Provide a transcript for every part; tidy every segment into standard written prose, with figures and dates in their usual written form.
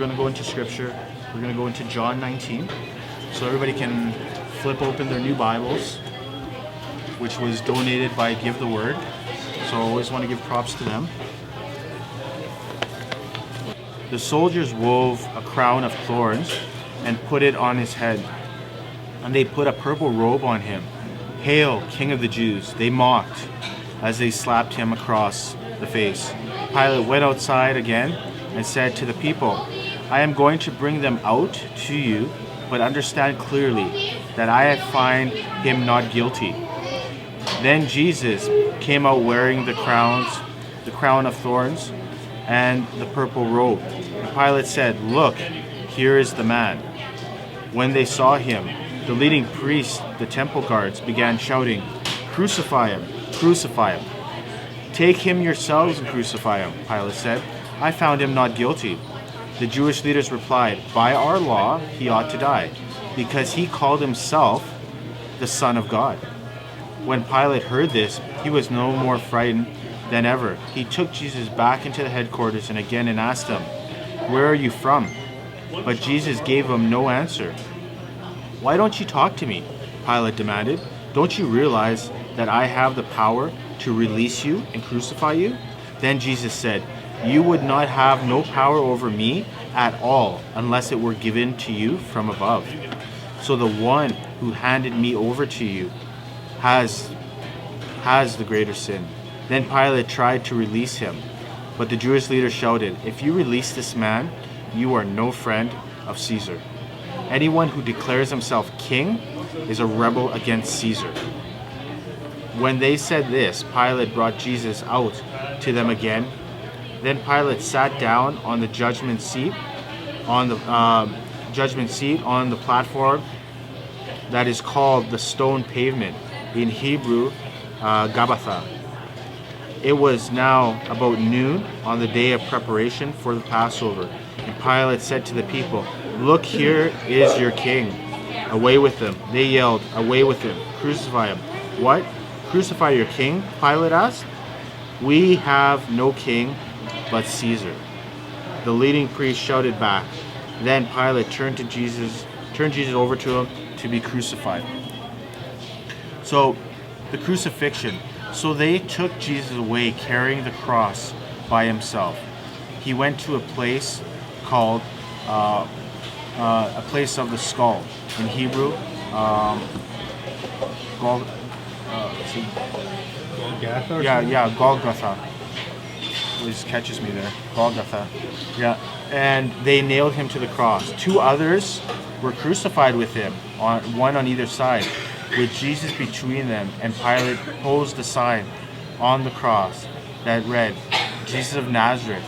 going to go into scripture. We're going to go into John 19. So everybody can flip open their new Bibles, which was donated by Give the Word. So I always want to give props to them. The soldiers wove a crown of thorns and put it on his head. And they put a purple robe on him. "Hail, King of the Jews," they mocked as they slapped him across the face. Pilate went outside again and said to the people, "I am going to bring them out to you, but understand clearly that I find him not guilty." Then Jesus came out wearing the crown of thorns and the purple robe. And Pilate said, "Look, here is the man." When they saw him, the leading priests, the temple guards, began shouting, "Crucify him! Crucify him!" "Take him yourselves and crucify him," Pilate said. "I found him not guilty." The Jewish leaders replied, "By our law, he ought to die, because he called himself the Son of God." When Pilate heard this, he was no more frightened than ever. He took Jesus back into the headquarters and again asked him, "Where are you from?" But Jesus gave him no answer. "Why don't you talk to me?" Pilate demanded. "Don't you realize that I have the power to release you and crucify you?" Then Jesus said, "You would not have no power over me at all unless it were given to you from above. So the one who handed me over to you has the greater sin." Then Pilate tried to release him, but the Jewish leaders shouted, "If you release this man, you are no friend of Caesar. Anyone who declares himself king is a rebel against Caesar." When they said this, Pilate brought Jesus out to them again. Then Pilate sat down on the judgment seat on the platform that is called the stone pavement, in Hebrew, Gabbatha. It was now about noon on the day of preparation for the Passover. And Pilate said to the people, "Look, here is your king." "Away with him," they yelled. "Away with him. Crucify him." "What? Crucify your king?" Pilate asked. "We have no king but Caesar." The leading priest shouted back. Then Pilate turned Jesus over to him to be crucified. So, the crucifixion. So they took Jesus away carrying the cross by himself. He went to a place called a place of the skull. In Hebrew, Golgotha. Always catches me there. Golgotha. Yeah. And they nailed him to the cross. Two others were crucified with him, one on either side, with Jesus between them. And Pilate posed a sign on the cross that read, "Jesus of Nazareth,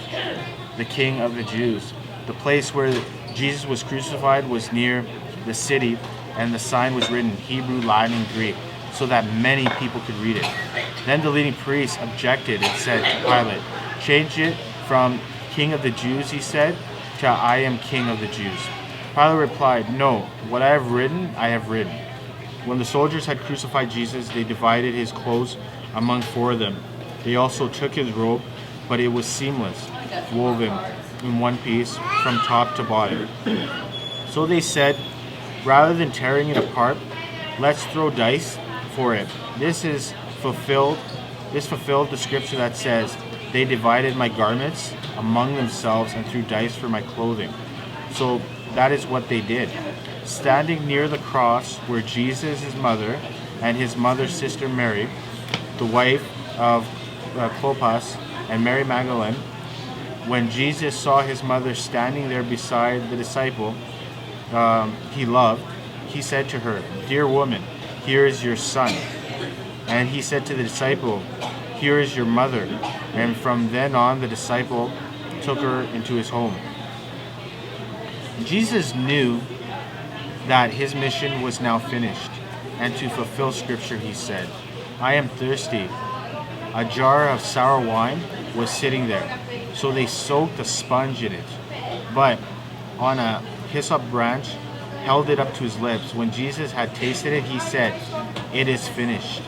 the King of the Jews." The place where Jesus was crucified was near the city, and the sign was written in Hebrew, Latin, and Greek, so that many people could read it. Then the leading priests objected and said to Pilate, "Change it from King of the Jews," he said, to "I am King of the Jews." Pilate replied, "No, what I have written, I have written." When the soldiers had crucified Jesus, they divided his clothes among four of them. They also took his robe, but it was seamless, woven in one piece from top to bottom. So they said, "Rather than tearing it apart, let's throw dice for it." This fulfilled the scripture that says, "They divided my garments among themselves and threw dice for my clothing." So that is what they did. Standing near the cross were Jesus, his mother, and his mother's sister Mary, the wife of Clopas, and Mary Magdalene. When Jesus saw his mother standing there beside the disciple he loved, he said to her, "Dear woman, here is your son." And he said to the disciple, "Here is your mother." And from then on, the disciple took her into his home. Jesus knew that his mission was now finished, and to fulfill scripture, he said, "I am thirsty." A jar of sour wine was sitting there, so they soaked a sponge in it, but on a hyssop branch held it up to his lips. When Jesus had tasted it, he said, "It is finished."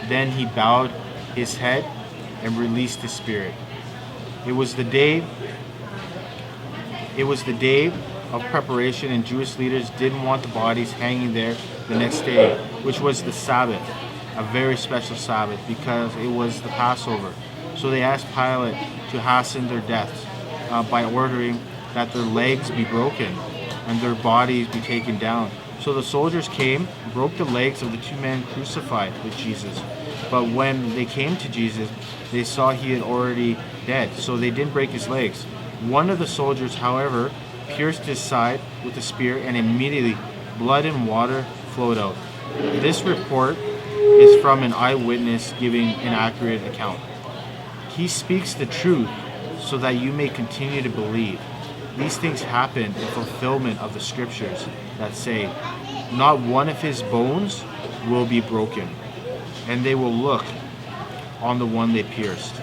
Then he bowed his head and released his spirit. It was the day It was the day of preparation, and Jewish leaders didn't want the bodies hanging there the next day, which was the Sabbath, a very special Sabbath, because it was the Passover. So they asked Pilate to hasten their deaths by ordering that their legs be broken and their bodies be taken down. So the soldiers came, broke the legs of the two men crucified with Jesus. But when they came to Jesus, they saw he had already dead, so they didn't break his legs. One of the soldiers, however, pierced his side with a spear, and immediately blood and water flowed out. This report is from an eyewitness giving an accurate account. He speaks the truth so that you may continue to believe. These things happened in fulfillment of the scriptures that say, "Not one of his bones will be broken," and they will look on the one they pierced.